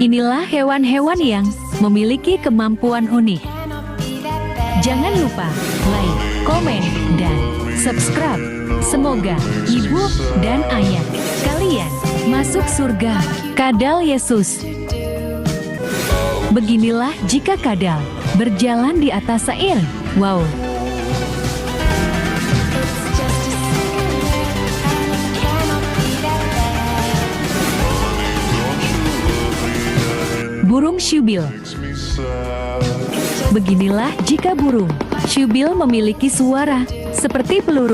Inilah hewan-hewan yang memiliki kemampuan unik. Jangan lupa like, komen, dan subscribe. Semoga ibu dan ayah kalian masuk surga. Kadal Yesus. Beginilah jika kadal berjalan di atas air. Wow! Burung syubil. Beginilah jika burung syubil memiliki suara seperti peluru.